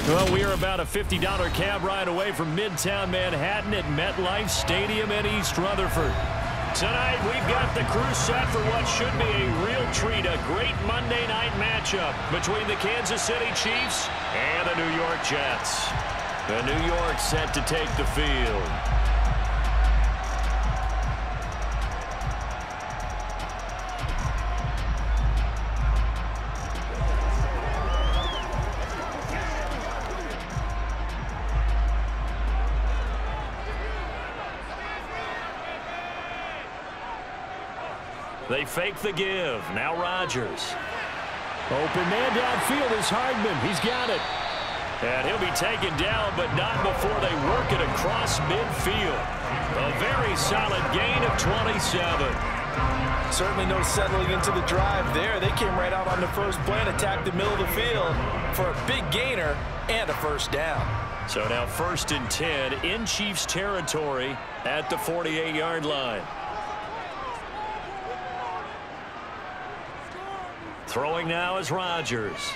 Well, we are about a $50 cab ride away from Midtown Manhattan at MetLife Stadium in East Rutherford. Tonight, we've got the crew set for what should be a real treat, a great Monday night matchup between the Kansas City Chiefs and the New York Jets. The New York set to take the field. They fake the give. Now Rodgers. Open man downfield is Hardman. He's got it. And he'll be taken down, but not before they work it across midfield. A very solid gain of 27. Certainly no settling into the drive there. They came right out on the first play and attacked the middle of the field for a big gainer and a first down. So now 1st and 10 in Chiefs territory at the 48-yard line. Throwing now is Rodgers.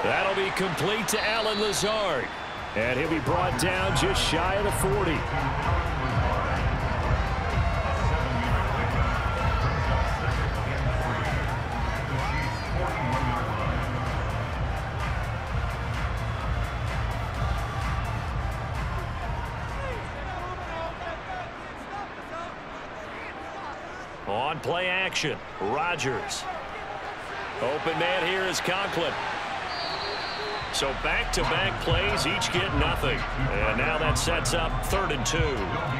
That'll be complete to Allen Lazard. And he'll be brought down just shy of the 40. On play action, Rodgers. Open man here is Conklin. So back-to-back plays, each get nothing. And now that sets up 3rd and 2.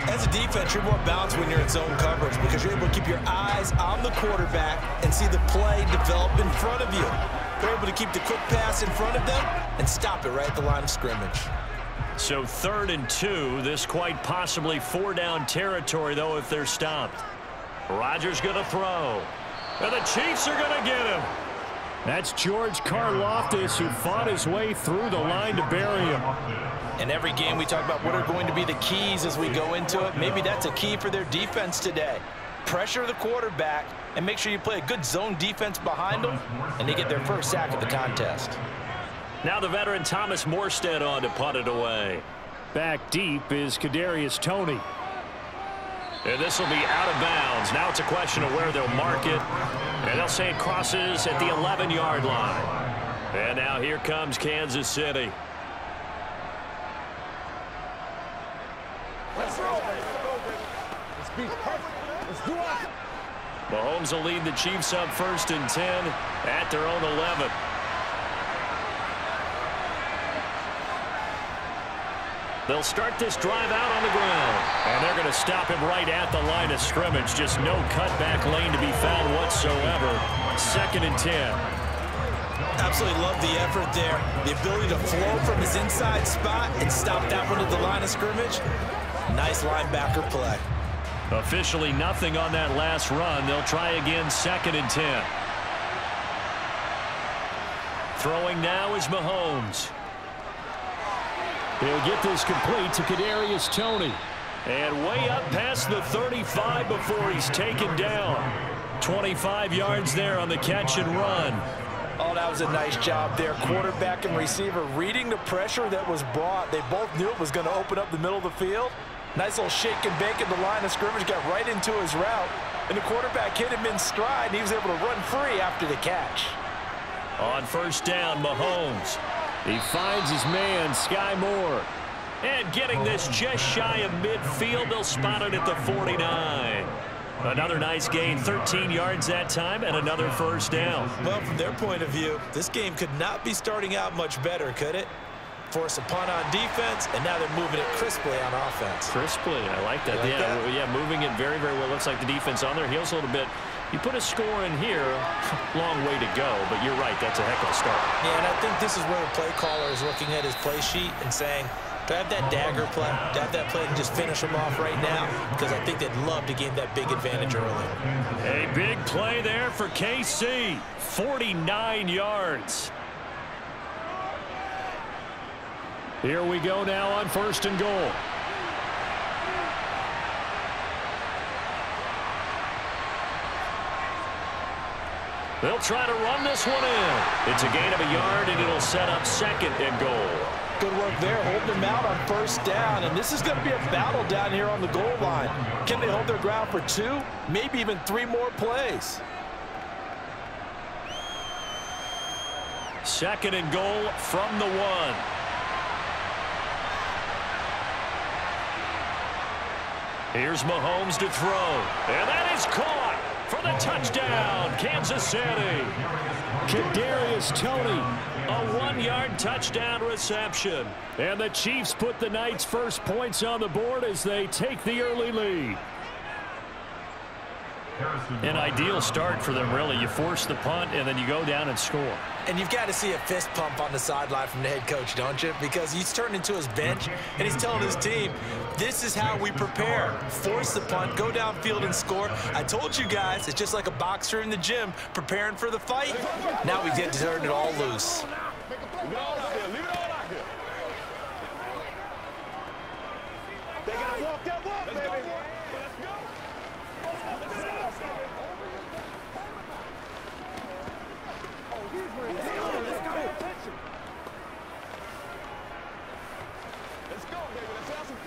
As a defense, you're more balanced when you're in zone coverage because you're able to keep your eyes on the quarterback and see the play develop in front of you. You're able to keep the quick pass in front of them and stop it right at the line of scrimmage. So 3rd and 2, this quite possibly 4-down territory, though, if they're stopped. Rodgers going to throw. And the Chiefs are going to get him. That's George Karlaftis, who fought his way through the line to bury him. In every game, we talk about what are going to be the keys as we go into it. Maybe that's a key for their defense today. Pressure the quarterback and make sure you play a good zone defense behind them, and they get their first sack of the contest. Now the veteran Thomas Morstead on to punt it away. Back deep is Kadarius Toney. And this will be out of bounds. Now it's a question of where they'll mark it. And they'll say it crosses at the 11-yard line. And now here comes Kansas City. Mahomes will lead the Chiefs up 1st and 10 at their own 11. They'll start this drive out on the ground. And they're going to stop him right at the line of scrimmage. Just no cutback lane to be found whatsoever. 2nd and 10. Absolutely love the effort there. The ability to flow from his inside spot and stop that one at the line of scrimmage. Nice linebacker play. Officially nothing on that last run. They'll try again 2nd and 10. Throwing now is Mahomes. He'll get this complete to Kadarius Toney. And way up past the 35 before he's taken down. 25 yards there on the catch and run. Oh, that was a nice job there. Quarterback and receiver reading the pressure that was brought. They both knew it was going to open up the middle of the field. Nice little shake and bake at the line of scrimmage. Got right into his route. And the quarterback hit him in stride. And he was able to run free after the catch. On 1st down, Mahomes. He finds his man, Sky Moore. And getting this just shy of midfield, they'll spot it at the 49. Another nice gain, 13 yards that time, and another 1st down. Well, from their point of view, this game could not be starting out much better, could it? Force a punt on defense, and now they're moving it crisply on offense. Crisply, I like that. Yeah, moving it very, very well. Looks like the defense on their heels a little bit. You put a score in here, long way to go, but you're right, that's a heck of a start. Yeah, and I think this is where the play caller is looking at his play sheet and saying, do I have that dagger play? Do I have that play and just finish them off right now? Because I think they'd love to gain that big advantage early. A big play there for KC, 49 yards. Here we go now on 1st and goal. They'll try to run this one in. It's a gain of a yard, and it'll set up 2nd and goal. Good work there, holding them out on 1st down, and this is going to be a battle down here on the goal line. Can they hold their ground for 2, maybe even 3 more plays? 2nd and goal from the 1. Here's Mahomes to throw, and that is caught for the touchdown, Kansas City. Kadarius Toney, a 1-yard touchdown reception. And the Chiefs put the night's first points on the board as they take the early lead. An ideal start for them, really. You force the punt, and then you go down and score. And you've got to see a fist pump on the sideline from the head coach, don't you? Because he's turned into his bench, and he's telling his team, this is how we prepare. Force the punt, go downfield and score. I told you guys, it's just like a boxer in the gym preparing for the fight. Now we get to turn it all loose. They got to walk that walk, baby.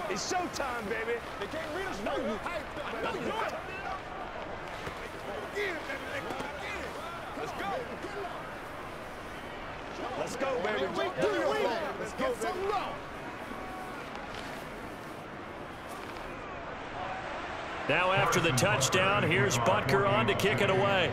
It's showtime, baby. They can't read us. No, you hyped up. Let's do it. Get it, baby. Get it. Let's go. Let's go, baby. Let's go, baby. Now after the touchdown, here's Butker on to kick it away.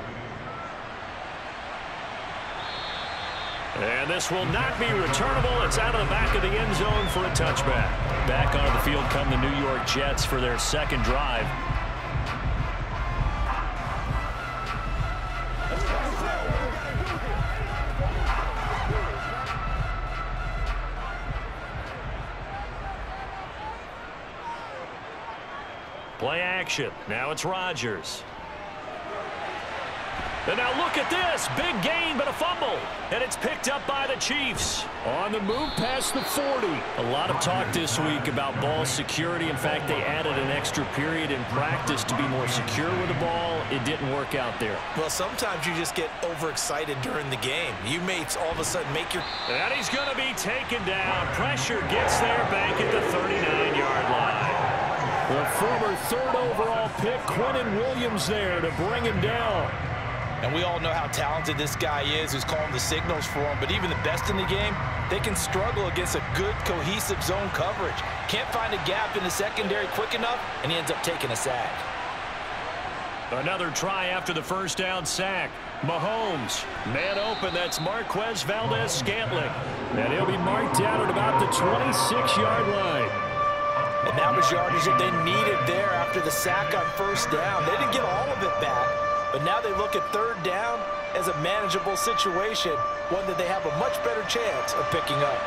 And this will not be returnable. It's out of the back of the end zone for a touchback. Back onto the field come the New York Jets for their 2nd drive. Play action. Now it's Rodgers. And now look at this. Big gain, but a fumble. And it's picked up by the Chiefs. On the move past the 40. A lot of talk this week about ball security. In fact, they added an extra period in practice to be more secure with the ball. It didn't work out there. Well, sometimes you just get overexcited during the game. You may all of a sudden make your... And he's going to be taken down. Pressure gets there back at the 39-yard line. The former 3rd overall pick, Quentin Williams, there to bring him down. And we all know how talented this guy is who's calling the signals for him. But even the best in the game, they can struggle against a good, cohesive zone coverage. Can't find a gap in the secondary quick enough, and he ends up taking a sack. Another try after the 1st down sack. Mahomes, man open, that's Marquez Valdez-Scantling. And he'll be marked down at about the 26-yard line. And that was yardage that they needed there after the sack on 1st down. They didn't get all of it back. But now they look at 3rd down as a manageable situation, one that they have a much better chance of picking up.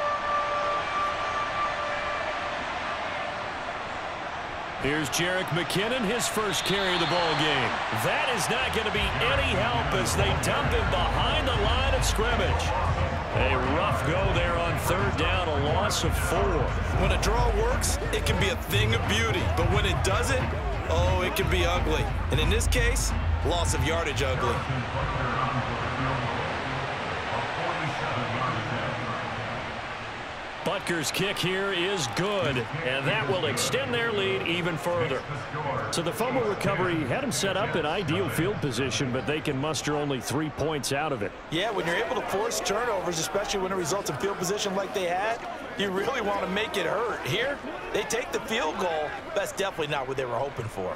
Here's Jerick McKinnon, his first carry of the ball game. That is not going to be any help as they dump him behind the line of scrimmage. A rough go there on 3rd down, a loss of 4. When a draw works, it can be a thing of beauty. But when it doesn't, oh, it can be ugly. And in this case, loss of yardage ugly. Butker's kick here is good, and that will extend their lead even further. So the fumble recovery had them set up in ideal field position, but they can muster only 3 points out of it. Yeah, when you're able to force turnovers, especially when it results in field position like they had, you really want to make it hurt. Here, they take the field goal. That's definitely not what they were hoping for.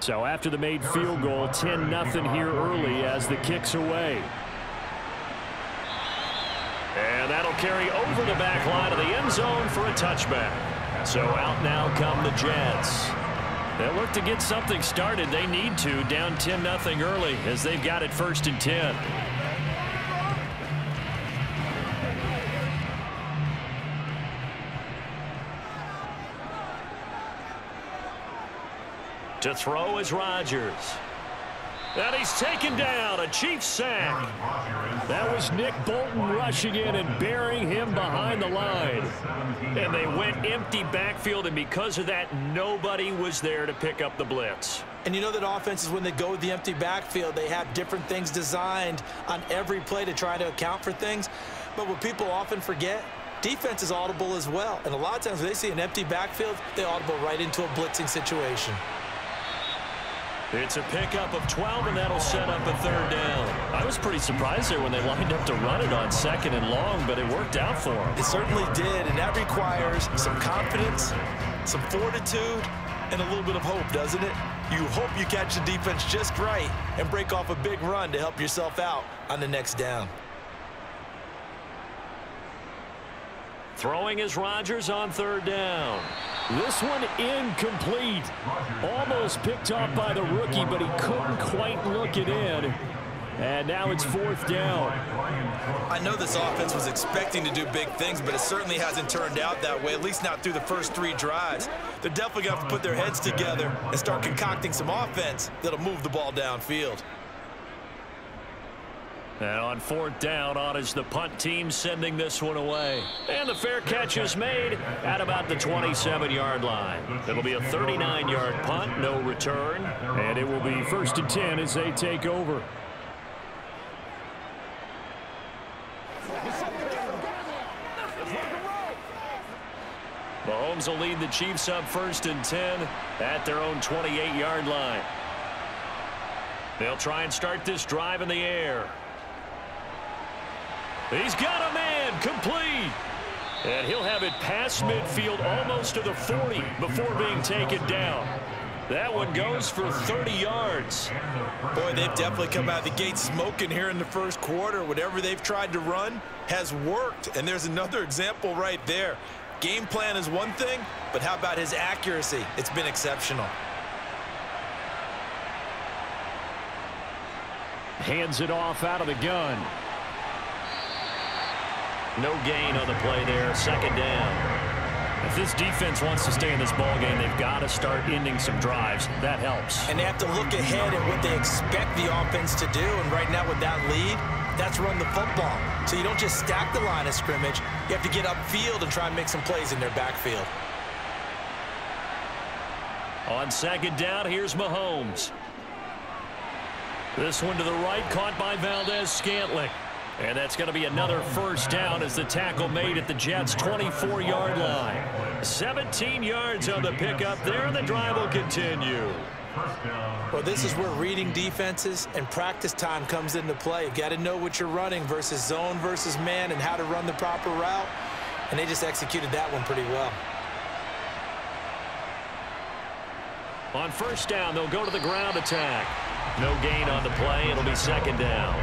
So after the made field goal, 10-0 here early as the kick's away. And that'll carry over the back line of the end zone for a touchback. So out now come the Jets. They'll look to get something started. They need to, down 10-0 early as they've got it 1st and 10. To throw is Rodgers. And he's taken down, a Chiefs sack. That was Nick Bolton rushing in and burying him behind the line. And they went empty backfield, and because of that, nobody was there to pick up the blitz. And you know that offenses, when they go with the empty backfield, they have different things designed on every play to try to account for things. But what people often forget, defense is audible as well. And a lot of times when they see an empty backfield, they audible right into a blitzing situation. It's a pickup of 12, and that'll set up a 3rd down. I was pretty surprised there when they lined up to run it on 2nd and long, but it worked out for them. It certainly did, and that requires some confidence, some fortitude, and a little bit of hope, doesn't it? You hope you catch the defense just right and break off a big run to help yourself out on the next down. Throwing is Rodgers on 3rd down. This one incomplete. Almost picked off by the rookie, but he couldn't quite look it in. And now it's 4th down. I know this offense was expecting to do big things, but it certainly hasn't turned out that way, at least not through the first 3 drives. They're definitely going to have to put their heads together and start concocting some offense that'll move the ball downfield. And on 4th down, on is the punt team sending this one away. And the fair catch is made at about the 27-yard line. It'll be a 39-yard punt, no return. And it will be 1st and 10 as they take over. Mahomes will lead the Chiefs up 1st and 10 at their own 28-yard line. They'll try and start this drive in the air. He's got a man, complete. And he'll have it past midfield almost to the 40 before being taken down. That one goes for 30 yards. Boy, they've definitely come out of the gate smoking here in the first quarter. Whatever they've tried to run has worked. And there's another example right there. Game plan is one thing, but how about his accuracy? It's been exceptional. Hands it off out of the gun. No gain on the play there. 2nd down. If this defense wants to stay in this ball game, they've got to start ending some drives. That helps. And they have to look ahead at what they expect the offense to do. And right now with that lead, that's run the football. So you don't just stack the line of scrimmage. You have to get upfield and try and make some plays in their backfield. On 2nd down, here's Mahomes. This one to the right, caught by Valdez-Scantling. And that's going to be another 1st down as the tackle made at the Jets' 24-yard line. 17 yards on the pickup there, and the drive will continue. Well, this is where reading defenses and practice time comes into play. You've got to know what you're running versus zone versus man and how to run the proper route. And they just executed that one pretty well. On 1st down, they'll go to the ground attack. No gain on the play. It'll be 2nd down.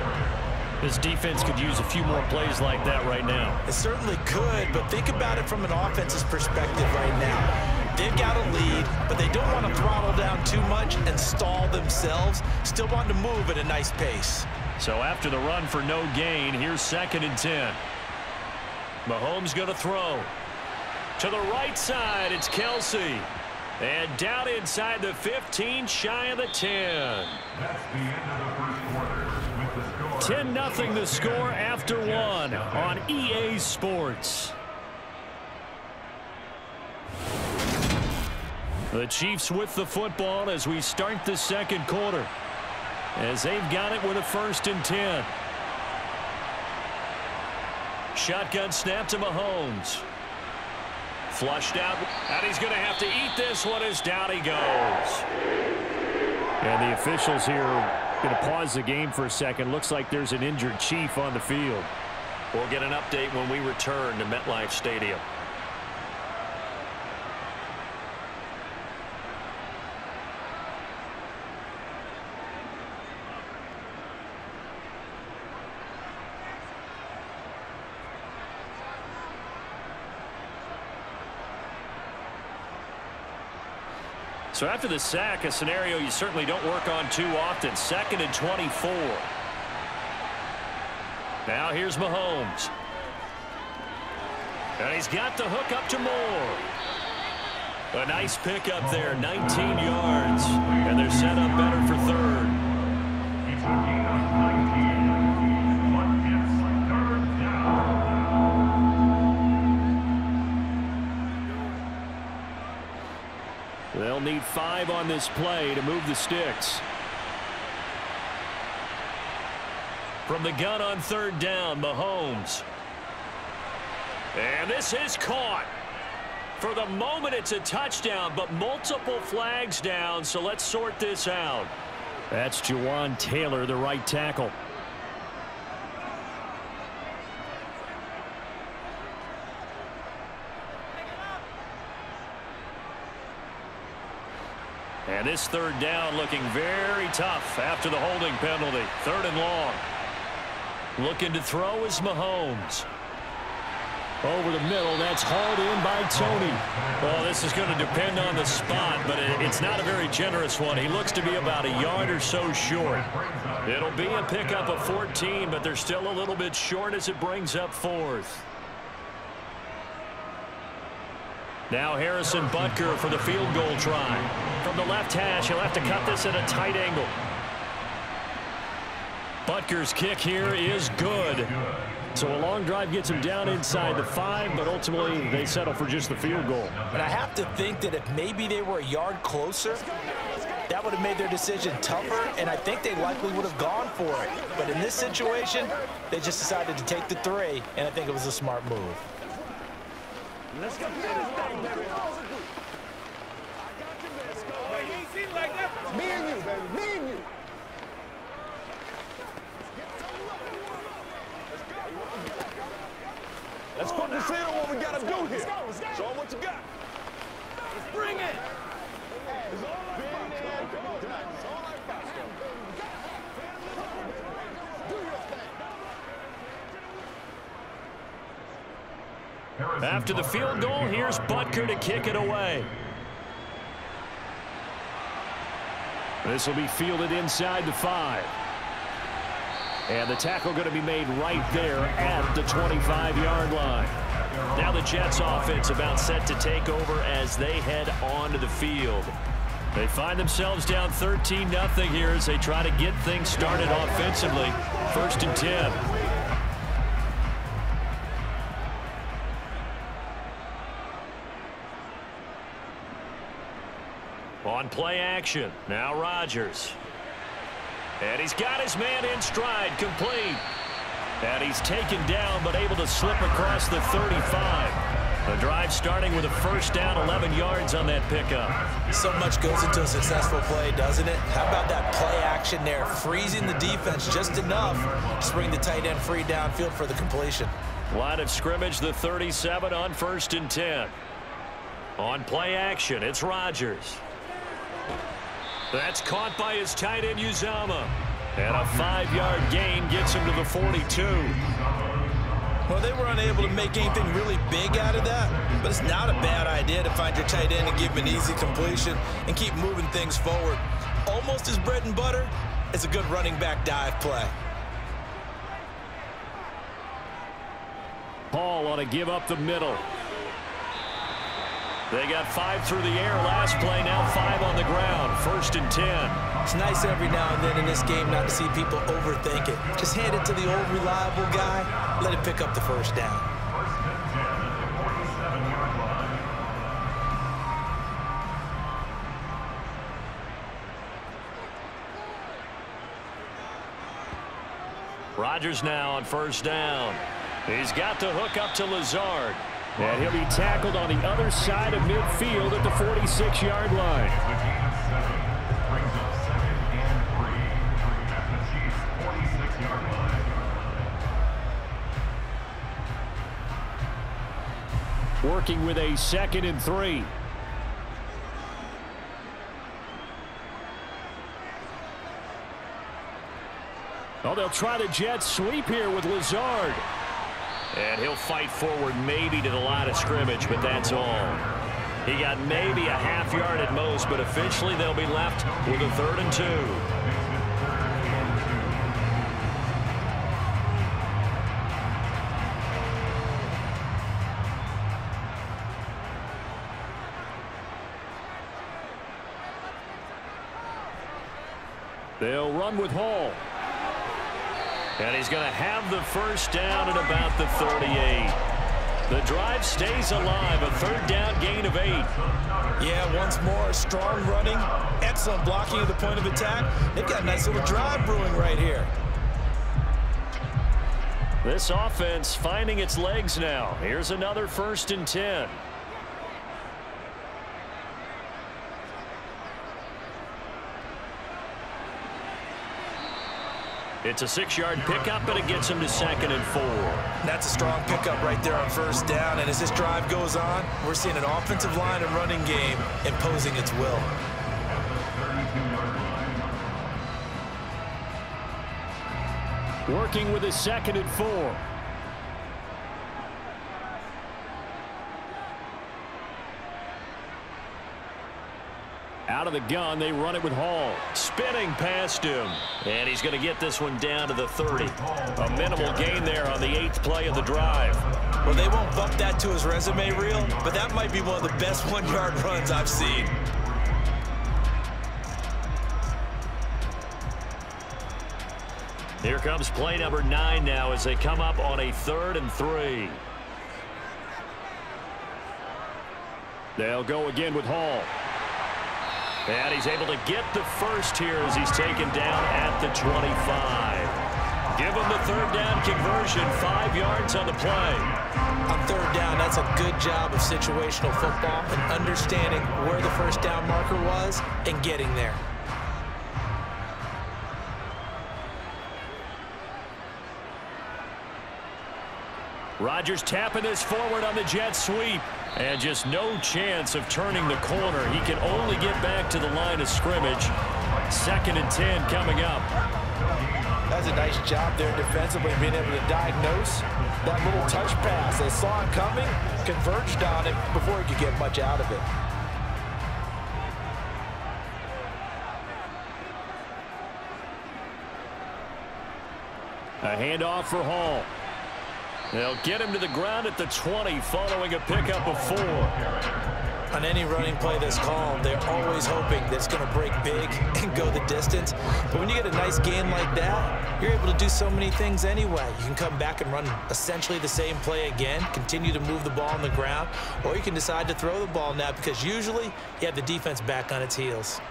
This defense could use a few more plays like that right now. It certainly could, but think about it from an offense's perspective right now. They've got a lead, but they don't want to throttle down too much and stall themselves. Still want to move at a nice pace. So after the run for no gain, here's 2nd and 10. Mahomes going to throw. To the right side, it's Kelsey. And down inside the 15, shy of the 10. That's the end of the first quarter. 10-0 the score after 1 on EA Sports. The Chiefs with the football as we start the 2nd quarter, as they've got it with a 1st and 10. Shotgun snap to Mahomes. Flushed out, and he's going to have to eat this one as down he goes. And the officials here going to pause the game for a second. Looks like there's an injured Chief on the field. We'll get an update when we return to MetLife Stadium. So after the sack, a scenario you certainly don't work on too often. 2nd and 24. Now here's Mahomes. And he's got the hook up to Moore. A nice pickup there, 19 yards. And they're set up better for 3rd. It's a gain of 19. But it's 3rd down. They'll need 5 on this play to move the sticks. From the gun on 3rd down, Mahomes. And this is caught. For the moment, it's a touchdown, but multiple flags down, so let's sort this out. That's Jawan Taylor, the right tackle. And this 3rd down looking very tough after the holding penalty. 3rd and long. Looking to throw is Mahomes. Over the middle, that's hauled in by Tony. Well, this is going to depend on the spot, but it's not a very generous one. He looks to be about a yard or so short. It'll be a pickup of 14, but they're still a little bit short as it brings up 4th. Now Harrison Butker for the field goal try. From the left hash, he'll have to cut this at a tight angle. Butker's kick here is good. So a long drive gets him down inside the 5, but ultimately they settle for just the field goal. And I have to think that if maybe they were a yard closer, that would have made their decision tougher, and I think they likely would have gone for it. But in this situation, they just decided to take the 3, and I think it was a smart move. Let's go. Me and you, baby. Me and you. Let's focus in on what we gotta do here. Show them what you got. Let's bring it. It's all like come on, it's all like do your thing. After the field goal, here's Butker to kick it away. This will be fielded inside the 5. And the tackle going to be made right there at the 25-yard line. Now the Jets offense about set to take over as they head onto the field. They find themselves down 13-0 here as they try to get things started offensively. 1st and 10. On play action, now Rodgers. And he's got his man in stride, complete. And he's taken down, but able to slip across the 35. The drive starting with a 1st down, 11 yards on that pickup. So much goes into a successful play, doesn't it? How about that play action there, freezing the defense just enough to bring the tight end free downfield for the completion. Line of scrimmage, the 37 on 1st and 10. On play action, it's Rodgers. That's caught by his tight end, Uzama. And a 5-yard gain gets him to the 42. Well, they were unable to make anything really big out of that, but it's not a bad idea to find your tight end and give him an easy completion and keep moving things forward. Almost as bread and butter as a good running back dive play. Paul on a give up the middle. They got 5 through the air last play, now 5 on the ground. 1st and 10. It's nice every now and then in this game not to see people overthink it. Just hand it to the old reliable guy, let him pick up the 1st down. 1st and 10 at the 47-yard line. Rodgers now on 1st down. He's got the hook up to Lazard. And he'll be tackled on the other side of midfield at the 46-yard line. The gain of 7 brings up 2nd and 3 at the Chiefs' 46-yard line. Working with a 2nd and 3. Oh, they'll try the jet sweep here with Lazard. And he'll fight forward maybe to the line of scrimmage, but that's all. He got maybe a half yard at most, but officially they'll be left with a 3rd and 2. They'll run with Hall. And he's going to have the first down at about the 38. The drive stays alive, a 3rd down gain of 8. Yeah, once more, strong running, excellent blocking at the point of attack. They've got a nice little drive brewing right here. This offense finding its legs now. Here's another 1st and 10. It's a 6-yard pickup, and it gets him to 2nd and 4. That's a strong pickup right there on 1st down. And as this drive goes on, we're seeing an offensive line and running game imposing its will. Working with his 2nd and 4. Out of the gun, they run it with Hall. Spinning past him. And he's going to get this one down to the 30. A minimal gain there on the 8th play of the drive. Well, they won't bump that to his resume reel, but that might be one of the best 1-yard runs I've seen. Here comes play number 9 now as they come up on a 3rd and 3. They'll go again with Hall. And he's able to get the first here as he's taken down at the 25. Give him the 3rd down conversion, 5 yards on the play. On 3rd down, that's a good job of situational football and understanding where the 1st down marker was and getting there. Rodgers tapping this forward on the jet sweep. And just no chance of turning the corner. He can only get back to the line of scrimmage. 2nd and 10 coming up. That's a nice job there defensively, being able to diagnose that little touch pass. They saw it coming, converged on it before he could get much out of it. A handoff for Hall. They'll get him to the ground at the 20 following a pickup of 4. On any running play that's called, they're always hoping that it's going to break big and go the distance. But when you get a nice gain like that, you're able to do so many things anyway. You can come back and run essentially the same play again, continue to move the ball on the ground, or you can decide to throw the ball now because usually you have the defense back on its heels.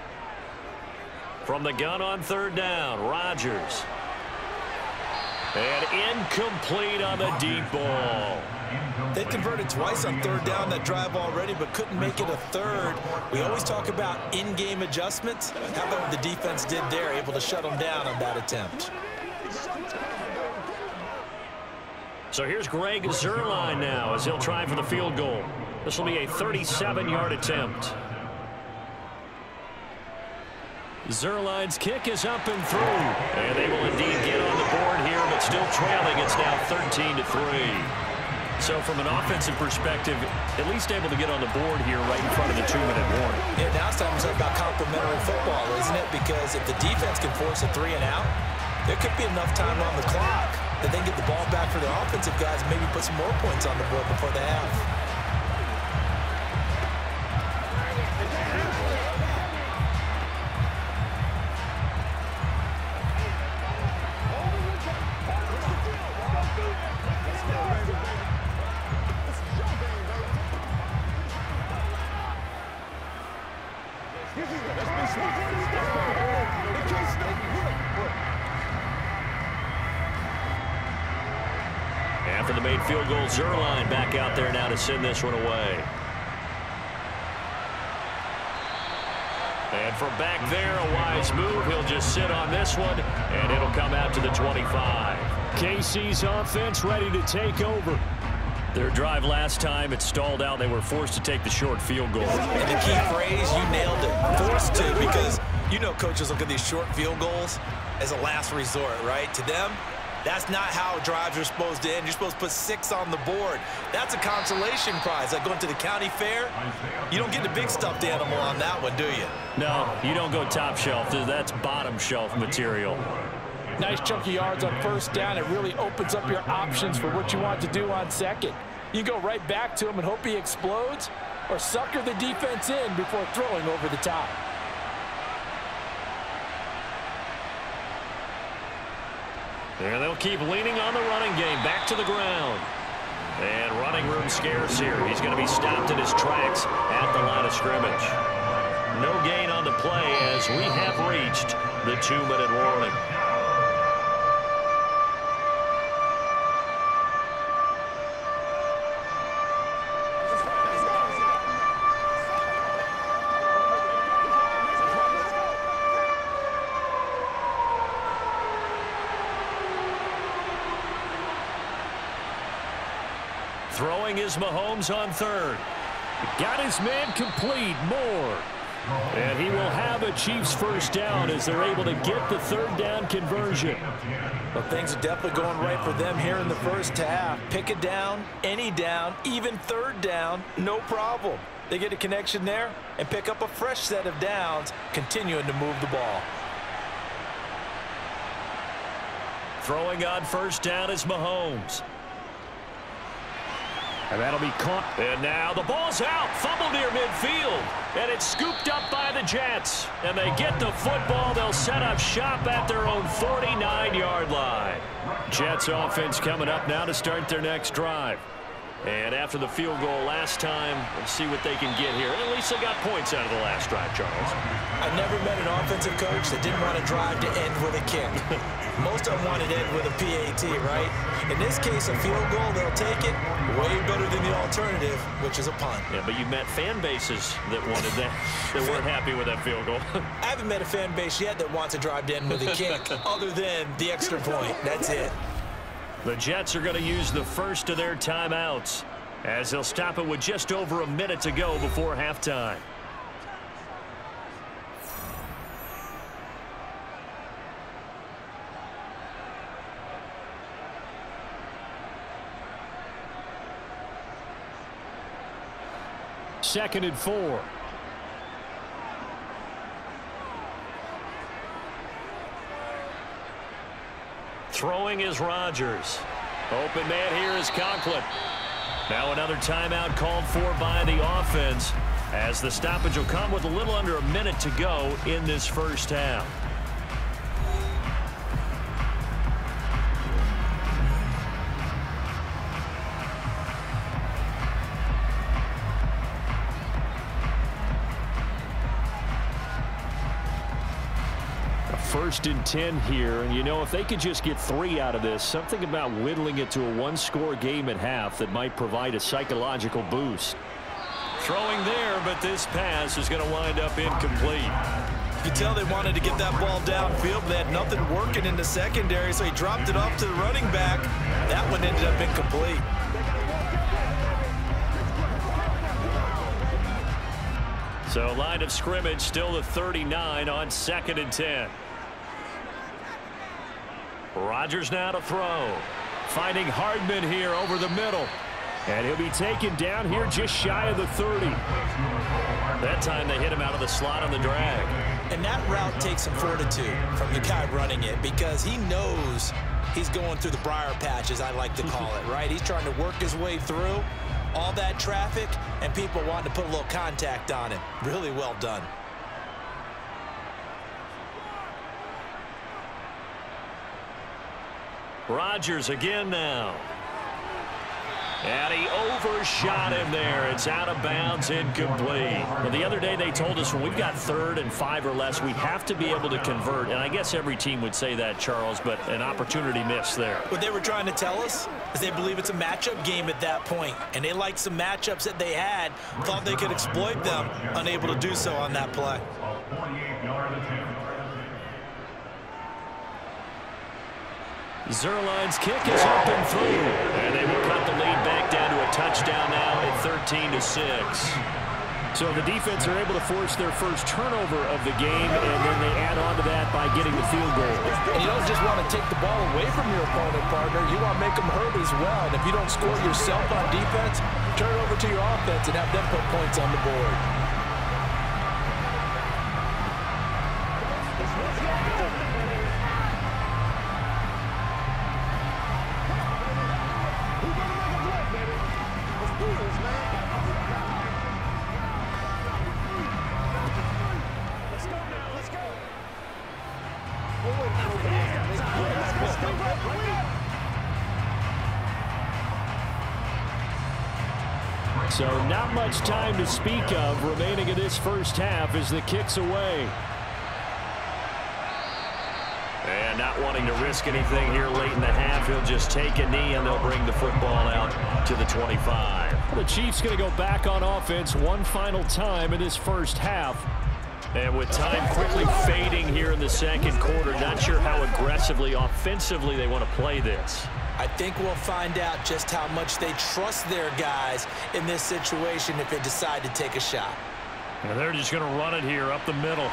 From the gun on 3rd down, Rodgers. And incomplete on the deep ball. They converted twice on 3rd down that drive already, but couldn't make it a 3rd. We always talk about in-game adjustments. How about what the defense did there, able to shut them down on that attempt. So here's Greg Zuerlein now as he'll try for the field goal. This will be a 37-yard attempt. Zuerlein's kick is up and through. And they will indeed get on the board here, but still trailing. It's now 13-3. So from an offensive perspective, at least able to get on the board here right in front of the 2-minute warning. Yeah, now it's time to talk about complementary football, isn't it? Because if the defense can force a 3 and out, there could be enough time on the clock that they can get the ball back for the offensive guys and maybe put some more points on the board before the half. After the made field goal, Zuerlein back out there now to send this one away. And from back there, a wise move. He'll just sit on this one, and it'll come out to the 25. KC's offense ready to take over. Their drive last time, it stalled out. They were forced to take the short field goal. And the key phrase, you nailed it. Forced to, because you know coaches look at these short field goals as a last resort, right? To them, That's not how drives are supposed to end. You're supposed to put 6 on the board. That's a consolation prize. Like going to the county fair, you don't get the big stuffed animal on that one, do you? No, you don't go top shelf. That's bottom shelf material. Nice chunky yards on first down. It really opens up your options for what you want to do on second. You go right back to him and hope he explodes, or sucker the defense in before throwing over the top. And they'll keep leaning on the running game. Back to the ground. And running room scarce here. He's going to be stopped in his tracks at the line of scrimmage. No gain on the play as we have reached the 2-minute warning. Throwing is Mahomes on third. Got his man complete, Moore. And he will have a Chiefs first down as they're able to get the third down conversion. Well, things are definitely going right for them here in the first half. Pick a down, any down, even third down, no problem. They get a connection there and pick up a fresh set of downs, continuing to move the ball. Throwing on first down is Mahomes. And that'll be caught. And now the ball's out. Fumble near midfield. And it's scooped up by the Jets. And they get the football. They'll set up shop at their own 49-yard line. Jets offense coming up now to start their next drive. And after the field goal last time, we'll see what they can get here. And at least they got points out of the last drive, Charles. I've never met an offensive coach that didn't want to drive to end with a kick. Most of them want to end with a PAT, right? In this case, a field goal, they'll take it. Way better than the alternative, which is a punt. Yeah, but you met fan bases that wanted that, that weren't happy with that field goal. I haven't met a fan base yet that wants to drive to end with a kick, other than the extra point. That's it. The Jets are going to use the first of their timeouts as they'll stop it with just over a minute to go before halftime. Second and 4. Throwing is Rodgers. Open man here is Conklin. Now another timeout called for by the offense as the stoppage will come with a little under a minute to go in this first half. First and 10 here, and you know, if they could just get 3 out of this, something about whittling it to a one-score game at half that might provide a psychological boost. Throwing there, but this pass is going to wind up incomplete. You can tell they wanted to get that ball downfield, but they had nothing working in the secondary, so he dropped it off to the running back. That one ended up incomplete. So line of scrimmage still the 39 on second and 10. Rodgers now to throw. Finding Hardman here over the middle. And he'll be taken down here just shy of the 30. That time they hit him out of the slot on the drag. And that route takes some fortitude from the guy running it because he knows he's going through the briar patch, as I like to call it, right? He's trying to work his way through all that traffic and people wanting to put a little contact on him. Really well done. Rodgers again now. And he overshot him there. It's out of bounds, incomplete. Well, the other day they told us when we've got 3rd and 5 or less, we have to be able to convert. And I guess every team would say that, Charles, but an opportunity missed there. What they were trying to tell us is they believe it's a matchup game at that point. And they liked some matchups that they had, thought they could exploit them, unable to do so on that play. Zerline's kick is up and through. And they will cut the lead back down to a touchdown now at 13-6. So the defense are able to force their first turnover of the game, and then they add on to that by getting the field goal. And you don't just want to take the ball away from your opponent, partner. You want to make them hurt as well. And if you don't score yourself on defense, turn it over to your offense and have them put points on the board. So not much time to speak of remaining in this first half as the kick's away. And not wanting to risk anything here late in the half, he'll just take a knee and they'll bring the football out to the 25. The Chiefs going to go back on offense one final time in this first half. And with time quickly fading here in the second quarter, not sure how aggressively, offensively they want to play this. I think we'll find out just how much they trust their guys in this situation if they decide to take a shot. And they're just going to run it here up the middle.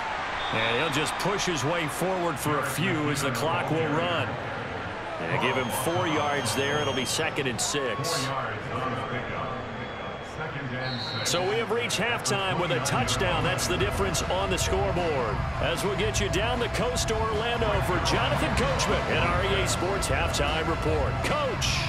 And he'll just push his way forward for a few as the clock will run. And give him 4 yards there. It'll be 2nd and 6. So we have reached halftime with a touchdown. That's the difference on the scoreboard. As we'll get you down the coast to Orlando for Jonathan Coachman and our EA Sports Halftime Report. Coach,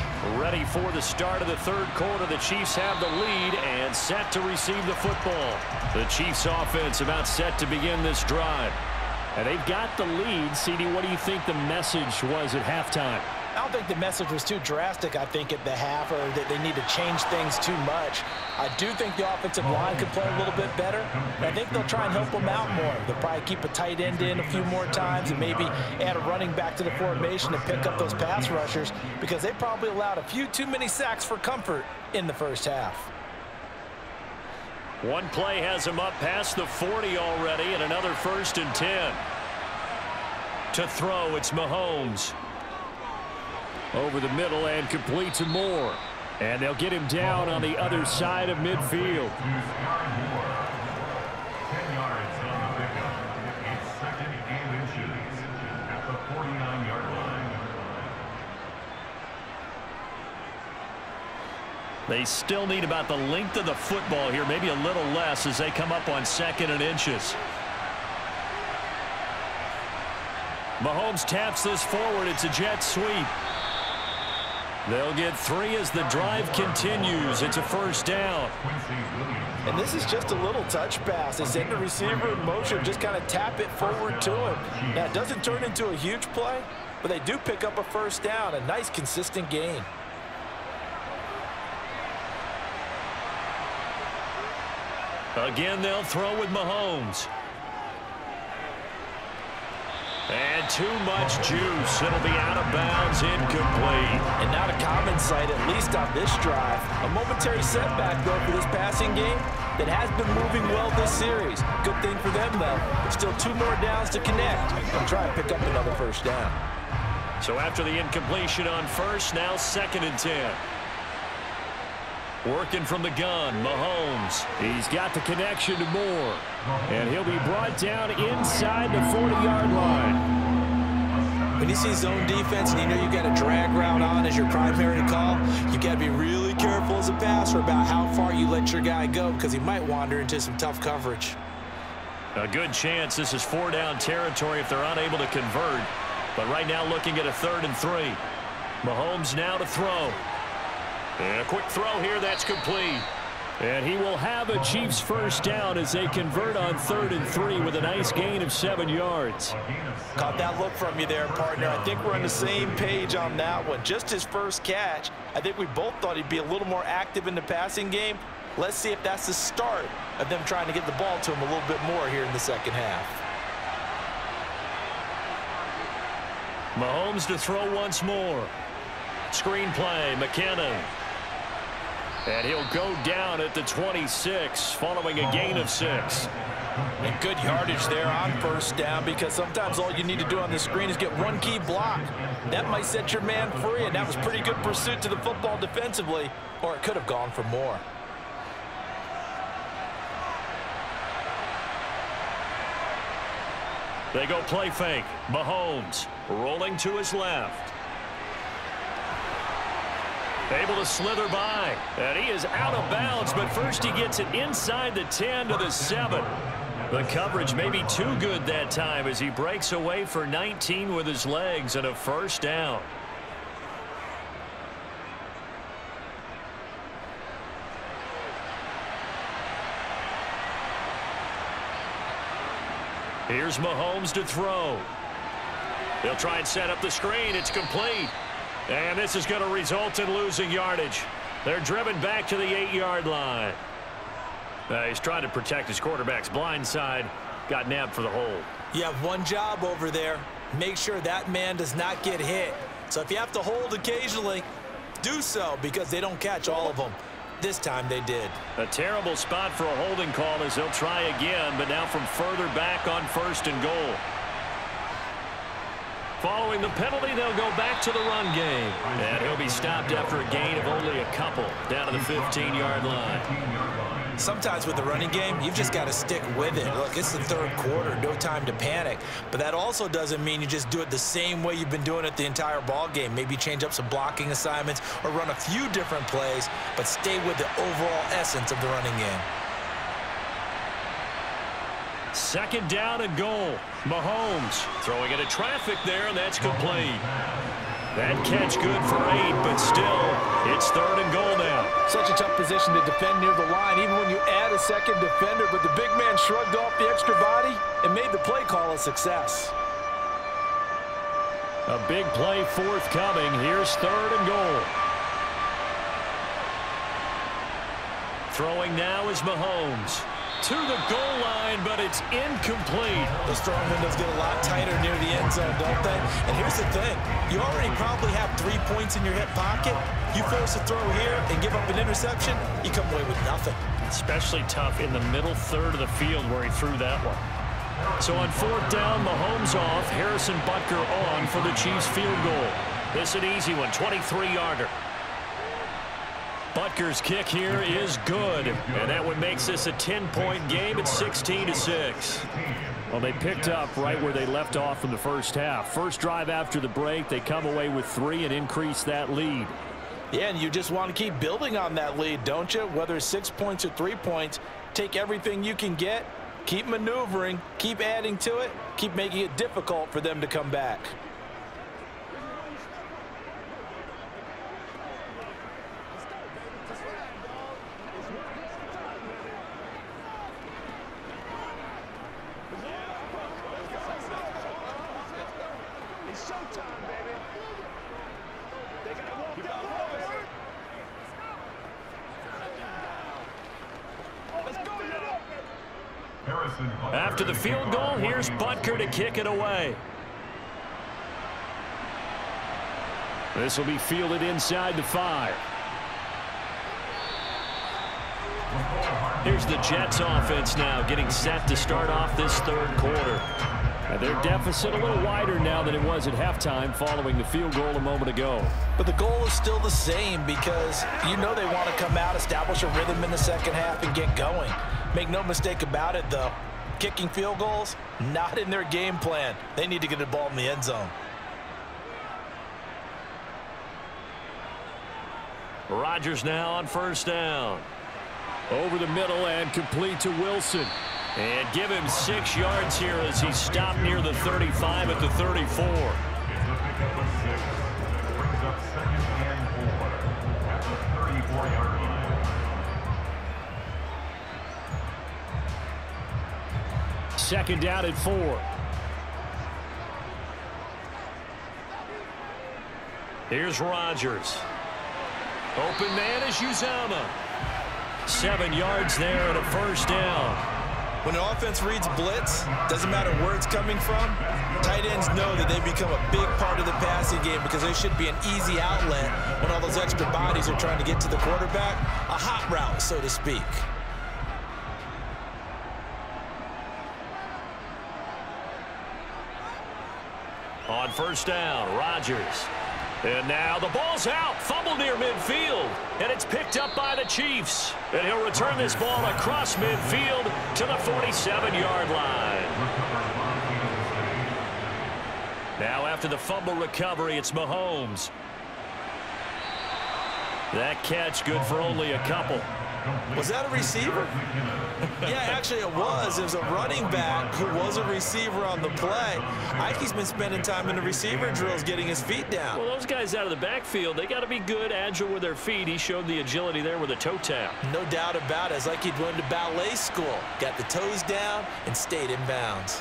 ready for the start of the third quarter. The Chiefs have the lead and set to receive the football. The Chiefs offense about set to begin this drive. And they've got the lead. CD, what do you think the message was at halftime? I don't think the message was too drastic, I think, at the half, or that they need to change things too much. I do think the offensive line could play a little bit better. And I think they'll try and help them out more. They'll probably keep a tight end in a few more times and maybe add a running back to the formation and pick up those pass rushers because they probably allowed a few too many sacks for comfort in the first half. One play has him up past the 40 already, and another 1st and 10. To throw, it's Mahomes. Over the middle and complete to Moore. And they'll get him down on the other side of midfield. 10 yards on the pickup. It's 2nd and inches at the 49-yard line. They still need about the length of the football here, maybe a little less as they come up on 2nd and inches. Mahomes taps this forward. It's a jet sweep. They'll get 3 as the drive continues. It's a 1st down. And this is just a little touch pass. They send the receiver in motion, just kind of tap it forward to him. Now, it doesn't turn into a huge play, but they do pick up a 1st down. A nice, consistent gain. Again, they'll throw with Mahomes. And too much juice. It'll be out of bounds, incomplete. And not a common sight, at least on this drive. A momentary setback, though, for this passing game that has been moving well this series. Good thing for them, though. Still 2 more downs to connect and try and pick up another 1st down. So after the incompletion on 1st, now 2nd and 10. Working from the gun, Mahomes. He's got the connection to Moore. And he'll be brought down inside the 40-yard line. When you see zone defense and you know you got a drag route on as your primary call, you got to be really careful as a passer about how far you let your guy go because he might wander into some tough coverage. A good chance this is 4-down territory if they're unable to convert. But right now looking at a 3rd and 3. Mahomes now to throw. And a quick throw here, that's complete. And he will have a Chiefs 1st down as they convert on 3rd and 3 with a nice gain of 7 yards. Caught that look from you there, partner. I think we're on the same page on that one. Just his first catch. I think we both thought he'd be a little more active in the passing game. Let's see if that's the start of them trying to get the ball to him a little bit more here in the second half. Mahomes to throw once more. Screen play, McKinnon. And he'll go down at the 26 following a gain of 6. And good yardage there on 1st down because sometimes all you need to do on the screen is get one key block. That might set your man free, and that was pretty good pursuit to the football defensively, or it could have gone for more. They go play fake. Mahomes rolling to his left. Able to slither by. And he is out of bounds, but first he gets it inside the 10 to the 7. The coverage may be too good that time as he breaks away for 19 with his legs and a first down. Here's Mahomes to throw. He'll try and set up the screen. It's complete. And this is going to result in losing yardage. They're driven back to the 8-yard line. He's trying to protect his quarterback's blind side. Got nabbed for the hold. You have one job over there. Make sure that man does not get hit. So if you have to hold occasionally, do so because they don't catch all of them. This time they did. A terrible spot for a holding call as they'll try again, but now from further back on 1st and goal. Following the penalty, they'll go back to the run game. And he'll be stopped after a gain of only a couple down to the 15-yard line. Sometimes with the running game, you've just got to stick with it. Look, it's the 3rd quarter, no time to panic. But that also doesn't mean you just do it the same way you've been doing it the entire ball game. Maybe change up some blocking assignments or run a few different plays, but stay with the overall essence of the running game. 2nd down and goal. Mahomes throwing into traffic there, and that's complete. That catch good for 8, but still, it's 3rd and goal now. Such a tough position to defend near the line, even when you add a second defender, but the big man shrugged off the extra body and made the play call a success. A big play forthcoming. Here's 3rd and goal. Throwing now is Mahomes. To the goal line, but it's incomplete. Those throwing windows get a lot tighter near the end zone, don't they? And here's the thing. You already probably have 3 points in your hip pocket. You force a throw here and give up an interception, you come away with nothing. Especially tough in the middle 3rd of the field where he threw that one. So on 4th down, Mahomes off. Harrison Butker on for the Chiefs field goal. This an easy one, 23-yarder. Butker's kick here is good, and that one makes this a 10-point game at 16-6. Well, they picked up right where they left off in the first half. First drive after the break, they come away with 3 and increase that lead. Yeah, and you just want to keep building on that lead, don't you? Whether it's 6 points or 3 points, take everything you can get, keep maneuvering, keep adding to it, keep making it difficult for them to come back. After the field goal, here's Butker to kick it away. This will be fielded inside the 5. Here's the Jets offense now getting set to start off this 3rd quarter. Their deficit a little wider now than it was at halftime following the field goal a moment ago. But the goal is still the same because you know they want to come out, establish a rhythm in the 2nd half, and get going. Make no mistake about it, though. Kicking field goals, not in their game plan. They need to get the ball in the end zone. Rodgers now on 1st down. Over the middle and complete to Wilson. And give him 6 yards here as he's stopped near the 35 at the 34. It's a pickup of 6. Brings up 2nd and 4 at the 34-yard line. Second down at 4. Here's Rodgers. Open man is Uzama. 7 yards there and a first down. When an offense reads blitz, doesn't matter where it's coming from, tight ends know that they become a big part of the passing game because they should be an easy outlet when all those extra bodies are trying to get to the quarterback. A hot route, so to speak. On 1st down, Rodgers. And now the ball's out. Fumble near midfield. And it's picked up by the Chiefs. And he'll return this ball across midfield to the 47-yard line. Now after the fumble recovery, it's Mahomes. That catch good for only a couple. Was that a receiver? Yeah, actually it was. It was a running back who was a receiver on the play. Ike's been spending time in the receiver drills getting his feet down. Well, those guys out of the backfield, they got to be good, agile with their feet. He showed the agility there with a toe tap. No doubt about it. It's like he'd went to ballet school. Got the toes down and stayed in bounds.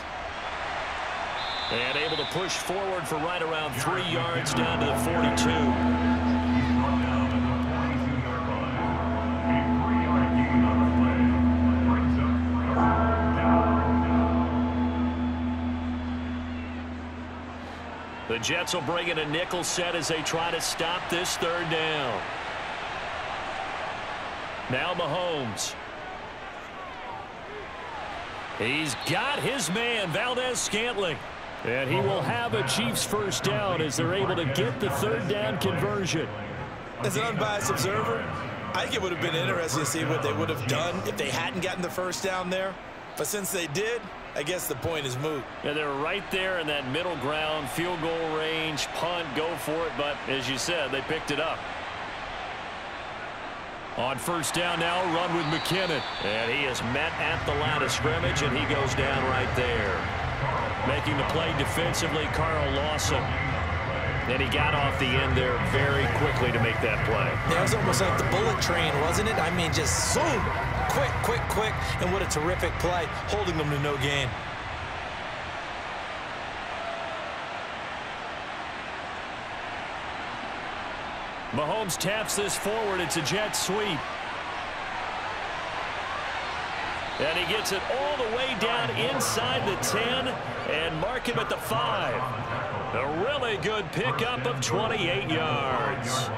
And able to push forward for right around 3 yards down to the 42. The Jets will bring in a nickel set as they try to stop this 3rd down. Now Mahomes. He's got his man, Valdez-Scantling. And he will have a Chiefs 1st down as they're able to get the 3rd down conversion. As an unbiased observer, I think it would have been interesting to see what they would have done if they hadn't gotten the 1st down there. But since they did, I guess the point is moot. Yeah, they're right there in that middle ground, field goal range, punt, go for it. But as you said, they picked it up. On 1st down now, run with McKinnon. And he is met at the line of scrimmage, and he goes down right there. Making the play defensively, Carl Lawson. And he got off the end there very quickly to make that play. Yeah, it was almost like the bullet train, wasn't it? I mean, just zoom. Quick, quick, quick. And what a terrific play, holding them to no gain. Mahomes taps this forward. It's a jet sweep. And he gets it all the way down inside the 10 and mark him at the 5. A really good pickup of 28 yards.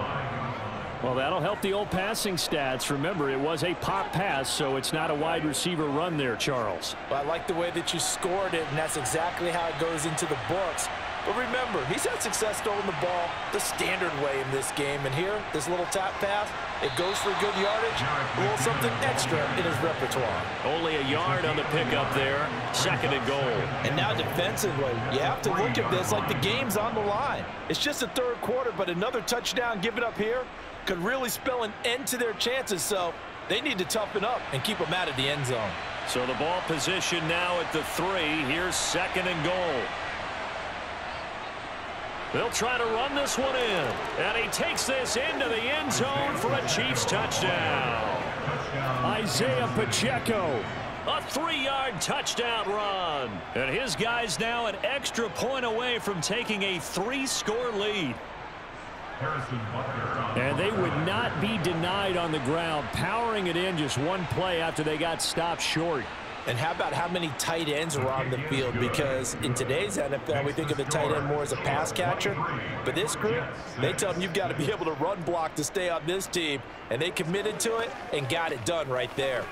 Well, that'll help the old passing stats. Remember, it was a pop pass, so it's not a wide receiver run there, Charles. Well, I like the way that you scored it, and that's exactly how it goes into the books. But remember, he's had success throwing the ball the standard way in this game. And here, this little tap pass, it goes for good yardage, a little something extra in his repertoire. Only a yard on the pickup there, 2nd and goal. And now defensively, you have to look at this like the game's on the line. It's just the 3rd quarter, but another touchdown given up here could really spell an end to their chances. So they need to toughen up and keep them out of the end zone. So the ball position now at the 3. Here's 2nd and goal. They'll try to run this one in. And he takes this into the end zone for a Chiefs touchdown. Isaiah Pacheco. A 3-yard touchdown run. And his guys now an extra point away from taking a 3-score lead. And they would not be denied on the ground, powering it in just one play after they got stopped short. And how about how many tight ends are on the field? Because in today's NFL, we think of the tight end more as a pass catcher. But this group, they tell them you've got to be able to run block to stay on this team. And they committed to it and got it done right there.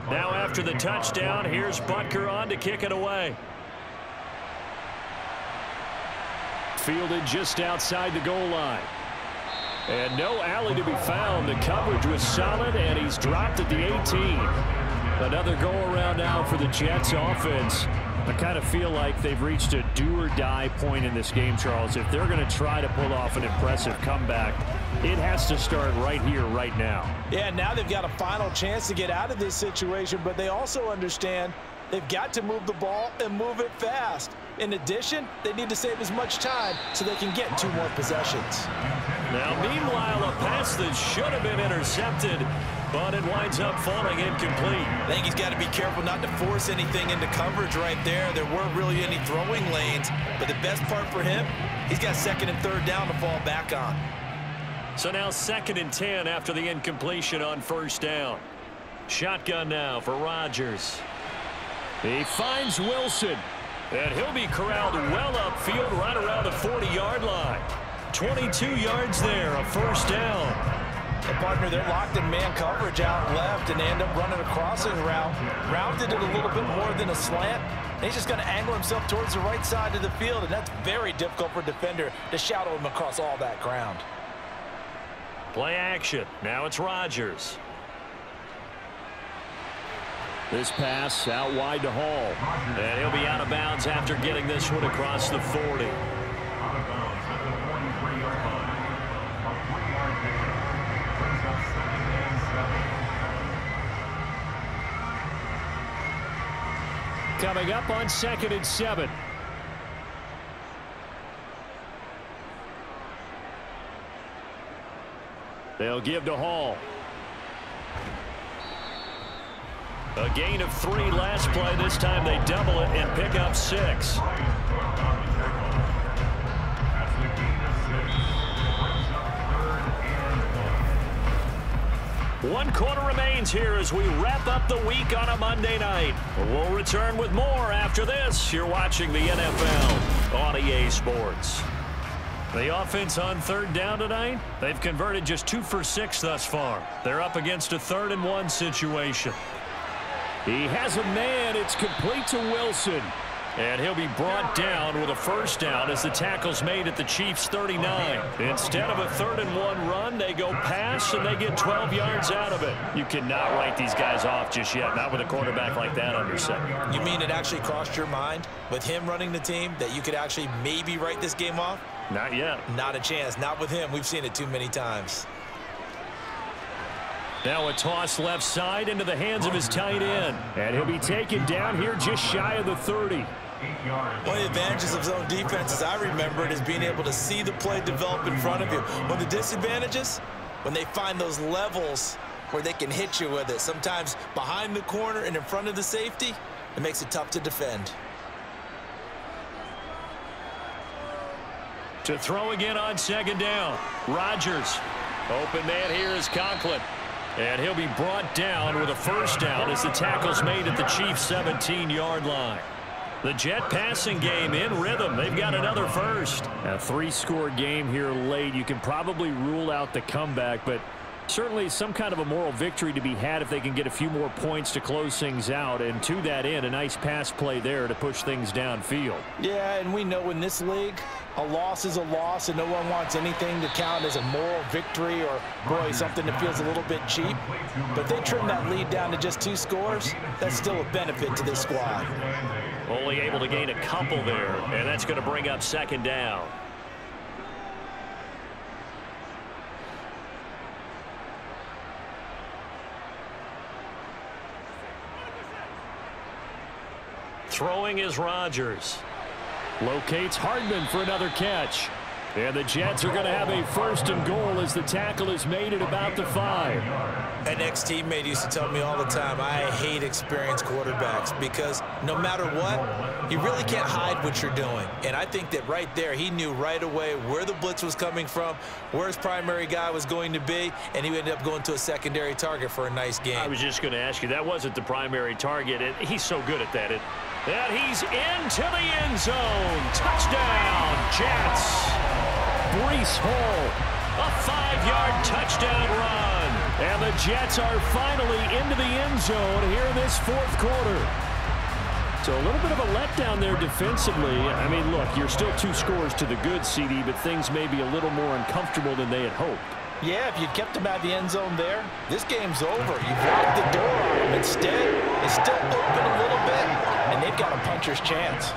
Now after the touchdown, here's Butker on to kick it away. Fielded just outside the goal line. And no alley to be found. The coverage was solid, and he's dropped at the 18. Another go-around now for the Jets offense. I kind of feel like they've reached a do-or-die point in this game, Charles. If they're going to try to pull off an impressive comeback, it has to start right here, right now. Yeah, now they've got a final chance to get out of this situation, but they also understand they've got to move the ball and move it fast. In addition, they need to save as much time so they can get 2 more possessions. Now, meanwhile, a pass that should have been intercepted, but it winds up falling incomplete. I think he's got to be careful not to force anything into coverage right there. There weren't really any throwing lanes, but the best part for him, he's got 2nd and 3rd down to fall back on. So now 2nd and 10 after the incompletion on 1st down. Shotgun now for Rodgers. He finds Wilson. And he'll be corralled well upfield right around the 40-yard line. 22 yards there, a first down. The partner, they're locked in man coverage out left, and they end up running a crossing route. Rounded it a little bit more than a slant. And he's just going to angle himself towards the right side of the field, and that's very difficult for a defender to shadow him across all that ground. Play action. Now it's Rodgers. This pass out wide to Hall. And he'll be out of bounds after getting this one across the 40. Out of bounds at the 43-yard line. A 3-yard gain brings up 2nd and 7. Coming up on 2nd and 7. They'll give to Hall. A gain of 3 last play. This time they double it and pick up 6. One quarter remains here as we wrap up the week on a Monday night. We'll return with more after this. You're watching the NFL on EA Sports. The offense on 3rd down tonight, they've converted just 2 for 6 thus far. They're up against a 3rd and 1 situation. He has a man. It's complete to Wilson. And he'll be brought down with a first down as the tackle's made at the Chiefs' 39. Instead of a 3rd and 1 run, they go pass, and they get 12 yards out of it. You cannot write these guys off just yet, not with a quarterback like that under center. You mean it actually crossed your mind with him running the team that you could actually maybe write this game off? Not yet. Not a chance. Not with him. We've seen it too many times. Now a toss left side into the hands of his tight end. And he'll be taken down here just shy of the 30. One of the advantages of zone defense, as I remember it, is being able to see the play develop in front of you. One of the disadvantages, when they find those levels where they can hit you with it, sometimes behind the corner and in front of the safety, it makes it tough to defend. To throw again on 2nd down. Rodgers. Open man here is Conklin. And he'll be brought down with a first down as the tackle's made at the Chiefs' 17-yard line. The Jet passing game in rhythm. They've got another first. A 3-score game here late. You can probably rule out the comeback, but certainly some kind of a moral victory to be had if they can get a few more points to close things out. And to that end, a nice pass play there to push things downfield. Yeah, and we know in this league, a loss is a loss, and no one wants anything to count as a moral victory or, boy, something that feels a little bit cheap. But if they trim that lead down to just 2 scores, that's still a benefit to this squad. Only able to gain a couple there, and that's going to bring up 2nd down. Throwing is Rodgers. Locates Hardman for another catch. And the Jets are going to have a 1st and goal as the tackle is made at about the 5. An ex-teammate used to tell me all the time, I hate experienced quarterbacks because no matter what, you really can't hide what you're doing. And I think that right there, he knew right away where the blitz was coming from, where his primary guy was going to be, and he ended up going to a secondary target for a nice game. I was just going to ask you, that wasn't the primary target. He's so good at that. And he's into the end zone. Touchdown, Jets. Breece Hall, a 5-yard touchdown run. And the Jets are finally into the end zone here in this 4th quarter. So a little bit of a letdown there defensively. I mean, look, you're still 2 scores to the good, CD, but things may be a little more uncomfortable than they had hoped. Yeah, if you'd kept him out of the end zone there, this game's over. You've locked the door on him. Instead, it's still open a little bit, and they've got a puncher's chance.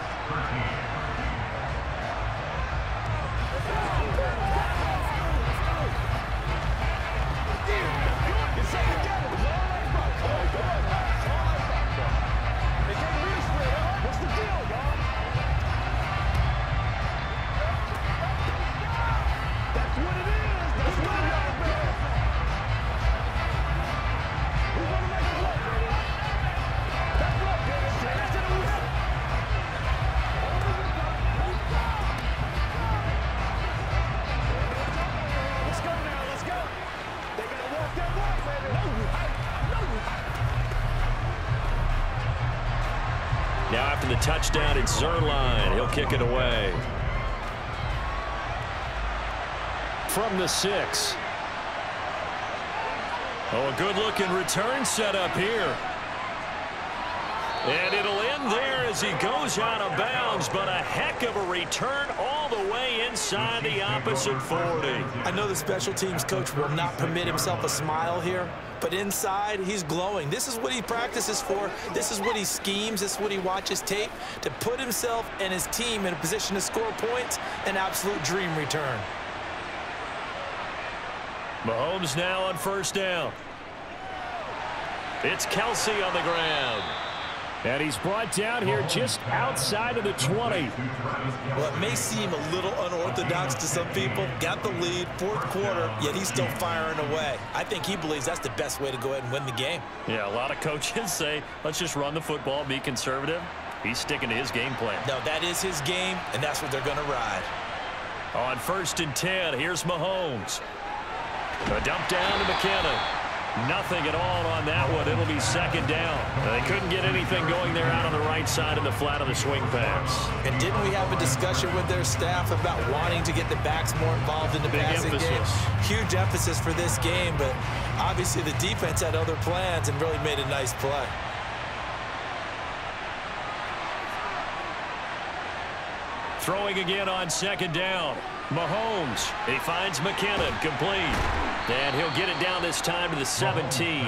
the touchdown. It's Zerline. He'll kick it away. From the 6. Oh, a good-looking return set up here. And it'll end there as he goes out of bounds, but a heck of a return all the way inside the opposite 40. I know the special teams coach will not permit himself a smile here, but inside, he's glowing. This is what he practices for. This is what he schemes. This is what he watches tape to put himself and his team in a position to score points. An absolute dream return. Mahomes now on first down. It's Kelsey on the ground. And he's brought down here just outside of the 20. Well, it may seem a little unorthodox to some people. Got the lead, fourth quarter, yet he's still firing away. I think he believes that's the best way to go ahead and win the game. Yeah, a lot of coaches say, let's just run the football, be conservative. He's sticking to his game plan. No, that is his game, and that's what they're going to ride. On 1st and 10, here's Mahomes. A dump down to McKinnon. Nothing at all on that one. It'll be 2nd down. They couldn't get anything going there out on the right side in the flat of the swing pass. And didn't we have a discussion with their staff about wanting to get the backs more involved in the passing game? Huge emphasis for this game, but obviously the defense had other plans and really made a nice play. Throwing again on 2nd down. Mahomes. He finds McKinnon. Complete. And he'll get it down this time to the 17.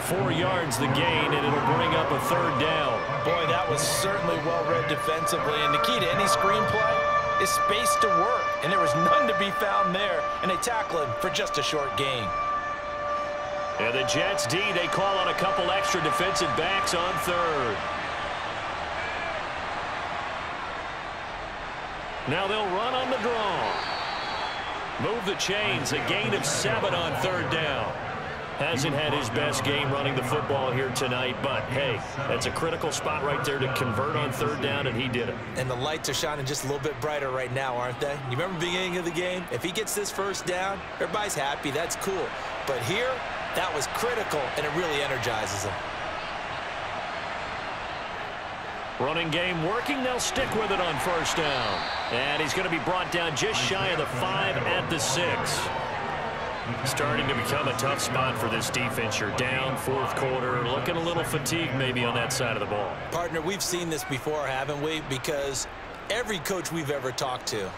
4 yards the gain, and it'll bring up a 3rd down. Boy, that was certainly well-read defensively. And the key to any screenplay is space to work. And there was none to be found there. And they tackle him for just a short gain. And the Jets D, they call on a couple extra defensive backs on 3rd. Now they'll run on the draw. Move the chains, a gain of 7 on 3rd down. Hasn't had his best game running the football here tonight, but hey, that's a critical spot right there to convert on 3rd down, and he did it. And the lights are shining just a little bit brighter right now, aren't they? You remember the beginning of the game? If he gets this 1st down, everybody's happy. That's cool. But here, that was critical, and it really energizes him. Running game working. They'll stick with it on 1st down. And he's going to be brought down just shy of the 5 at the 6. Starting to become a tough spot for this defense. You're down 4th quarter. Looking a little fatigued maybe on that side of the ball. Partner, we've seen this before, haven't we? Because every coach we've ever talked to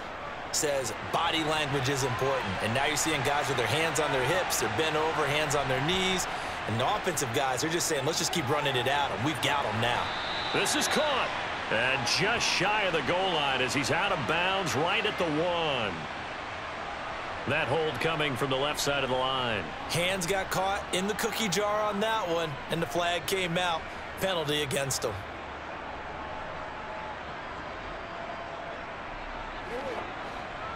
says body language is important. And now you're seeing guys with their hands on their hips. They're bent over, hands on their knees. And the offensive guys, they're just saying, let's just keep running it out. And we've got them now. This is caught. And just shy of the goal line as he's out of bounds right at the 1. That hold coming from the left side of the line. Hands got caught in the cookie jar on that one, and the flag came out. Penalty against him.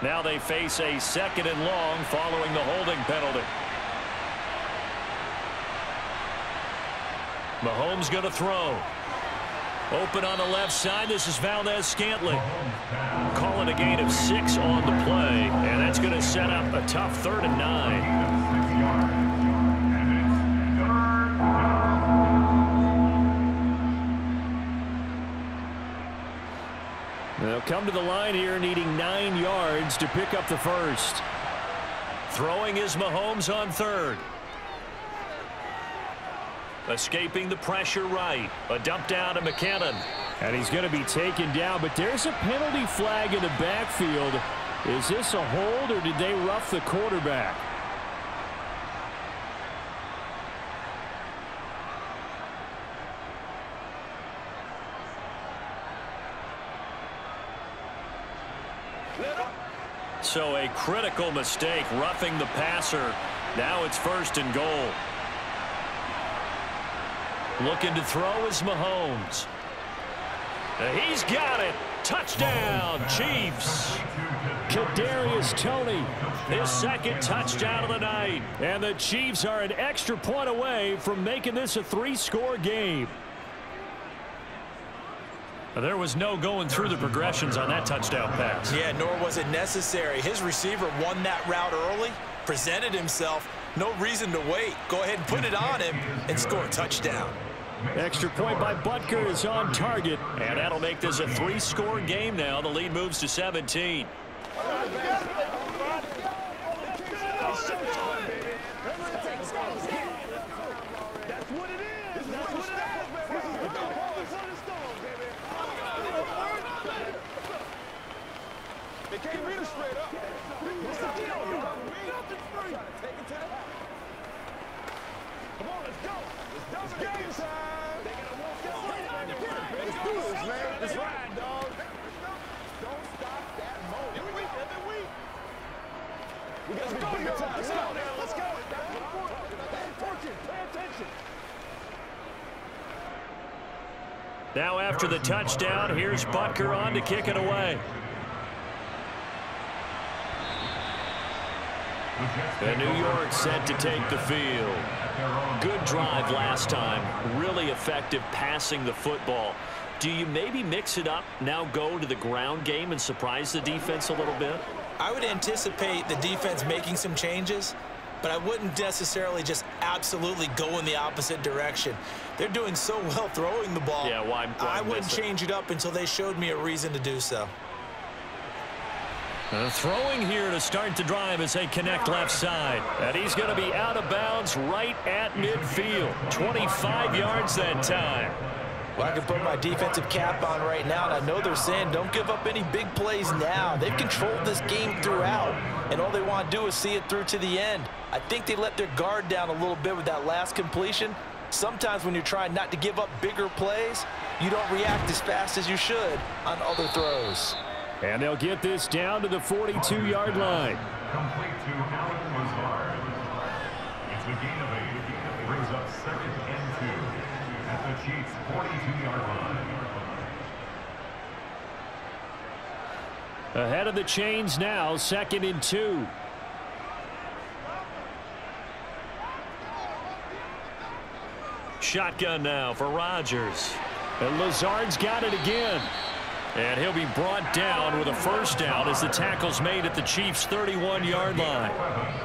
Now they face a 2nd and long following the holding penalty. Mahomes going to throw. Open on the left side. This is Valdez-Scantling. Calling a gain of 6 on the play, and that's going to set up a tough 3rd and 9. They'll come to the line here needing 9 yards to pick up the 1st. Throwing is Mahomes on 3rd. Escaping the pressure right. A dump down to McKinnon. And he's going to be taken down, but there's a penalty flag in the backfield. Is this a hold, or did they rough the quarterback? So a critical mistake, roughing the passer. Now it's 1st and goal. Looking to throw is Mahomes. He's got it. Touchdown, Chiefs. Kadarius Toney, his 2nd touchdown of the night. And the Chiefs are an extra point away from making this a 3-score game. There was no going through the progressions on that touchdown pass. Yeah, nor was it necessary. His receiver won that route early, presented himself. No reason to wait. Go ahead and put it on him and score a touchdown. Extra point by Butker is on target, and that'll make this a 3-score game now. The lead moves to 17. They can't beat us straight up. What's the deal? Nothing free. Take it to the house. Come on, let's go. It's game time. They gotta walk this way. Let's do this, man. Let's ride, dog. Don't stop that moment. Every week. We gotta go, y'all. Let's go now. Let's go. That's what I'm talking about. Pay attention. Now after the touchdown, here's Butker on to kick it away. And New York set to take the field. Good drive last time. Really effective passing the football. Do you maybe mix it up, now go to the ground game and surprise the defense a little bit? I would anticipate the defense making some changes, but I wouldn't necessarily just absolutely go in the opposite direction. They're doing so well throwing the ball. Yeah, why I wouldn't change it up until they showed me a reason to do so. Throwing here to start the drive as they connect left side. And he's going to be out of bounds right at midfield. 25 yards that time. Well, I can put my defensive cap on right now, and I know they're saying don't give up any big plays now. They've controlled this game throughout, and all they want to do is see it through to the end. I think they let their guard down a little bit with that last completion. Sometimes when you're trying not to give up bigger plays, you don't react as fast as you should on other throws. And they'll get this down to the 42-yard line. Complete to Allen Lazard. It's a gain of 8. Brings up 2nd and 2 at the Chiefs' 42-yard line. Ahead of the chains now, 2nd and 2. Shotgun now for Rodgers. And Lazard's got it again. And he'll be brought down with a first down as the tackle's made at the Chiefs' 31-yard line.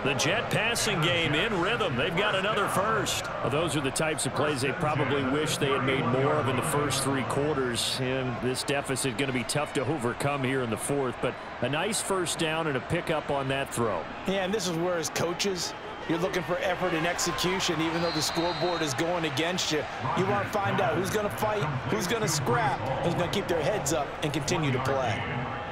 The Jet passing game in rhythm. They've got another first. Well, those are the types of plays they probably wish they had made more of in the first 3 quarters. And this deficit going to be tough to overcome here in the 4th. But a nice first down and a pickup on that throw. Yeah, and this is where as coaches, you're looking for effort and execution, even though the scoreboard is going against you. You want to find out who's going to fight, who's going to scrap, who's going to keep their heads up and continue to play.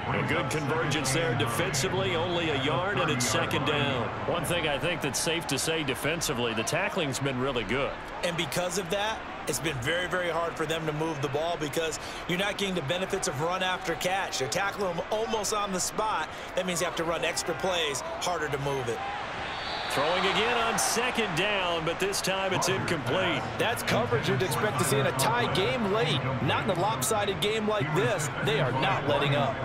A good convergence there defensively, only a yard, and it's 2nd down. One thing I think that's safe to say defensively, the tackling's been really good. And because of that, it's been very, very hard for them to move the ball because you're not getting the benefits of run after catch. They're tackling them almost on the spot. That means you have to run extra plays, harder to move it. Throwing again on 2nd down, but this time it's incomplete. That's coverage you'd expect to see in a tie game late. Not in a lopsided game like this. They are not letting up.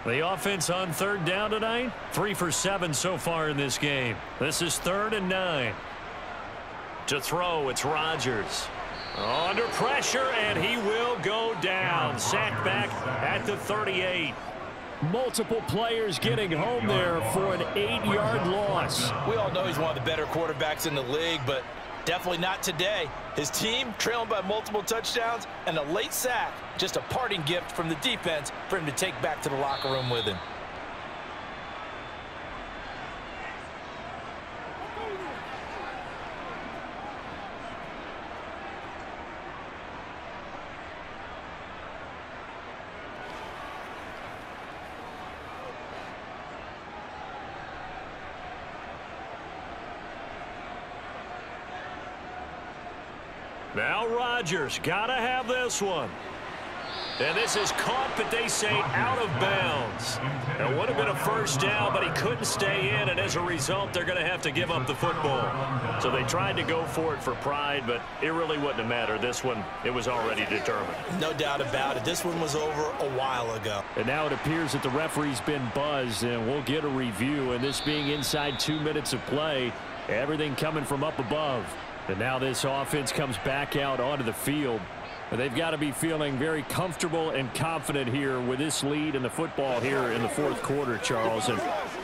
The offense on 3rd down tonight, 3 for 7 so far in this game. This is 3rd and 9. To throw, it's Rodgers. Under pressure, and he will go down. Sacked back at the 38. Multiple players getting home there for an 8-yard loss. We all know he's one of the better quarterbacks in the league, but definitely not today. His team trailing by multiple touchdowns and a late sack. Just a parting gift from the defense for him to take back to the locker room with him. Now Rodgers, gotta have this one. And this is caught, but they say out of bounds. It would have been a first down, but he couldn't stay in, and as a result, they're going to have to give up the football. So they tried to go for it for pride, but it really wouldn't have mattered. This one, it was already determined. No doubt about it. This one was over a while ago. And now it appears that the referee's been buzzed, and we'll get a review. And this being inside 2 minutes of play, everything coming from up above. And now this offense comes back out onto the field. They've got to be feeling very comfortable and confident here with this lead in the football here in the 4th quarter, Charles. And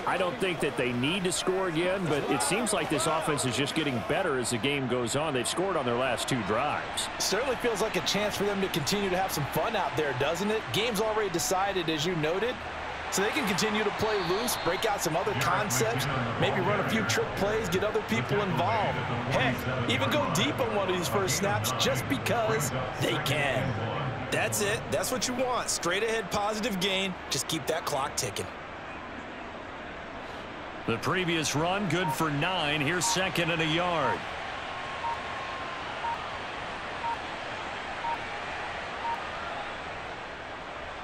I don't think that they need to score again, but it seems like this offense is just getting better as the game goes on. They've scored on their last 2 drives. Certainly feels like a chance for them to continue to have some fun out there, doesn't it? Game's already decided, as you noted, so they can continue to play loose, break out some other concepts, maybe run a few trick plays, get other people involved. Heck, even go deep on one of these first snaps just because they can. That's it. That's what you want. Straight ahead positive gain. Just keep that clock ticking. The previous run, good for 9. Here's 2nd and a yard.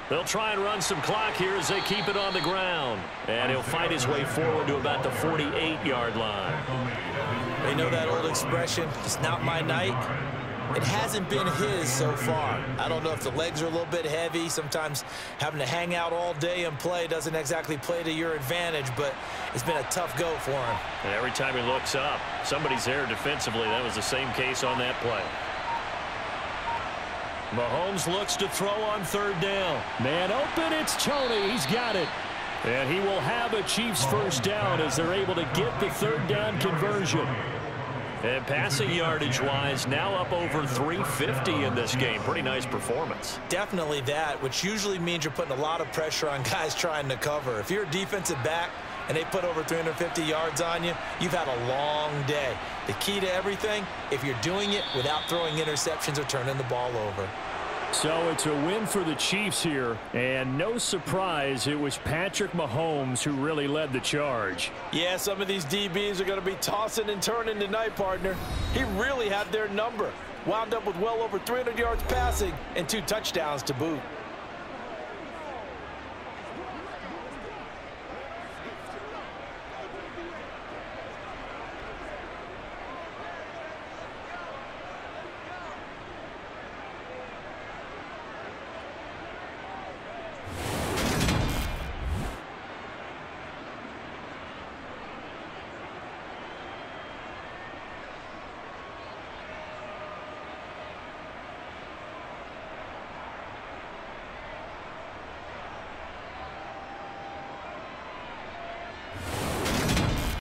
They'll try and run some clock here as they keep it on the ground. And he'll fight his way forward to about the 48-yard line. They know that old expression, it's not my night. It hasn't been his so far. I don't know if the legs are a little bit heavy. Sometimes having to hang out all day and play doesn't exactly play to your advantage, but it's been a tough go for him. And every time he looks up, somebody's there defensively. That was the same case on that play. Mahomes looks to throw on 3rd down. Man open, it's Tony. He's got it. And he will have a Chiefs first down as they're able to get the 3rd down conversion. And passing yardage-wise, now up over 350 in this game. Pretty nice performance. Definitely that, which usually means you're putting a lot of pressure on guys trying to cover. If you're a defensive back and they put over 350 yards on you, you've had a long day. The key to everything, if you're doing it without throwing interceptions or turning the ball over. So it's a win for the Chiefs here, and no surprise, it was Patrick Mahomes who really led the charge. Yeah, some of these DBs are going to be tossing and turning tonight, partner. He really had their number. Wound up with well over 300 yards passing and 2 touchdowns to boot.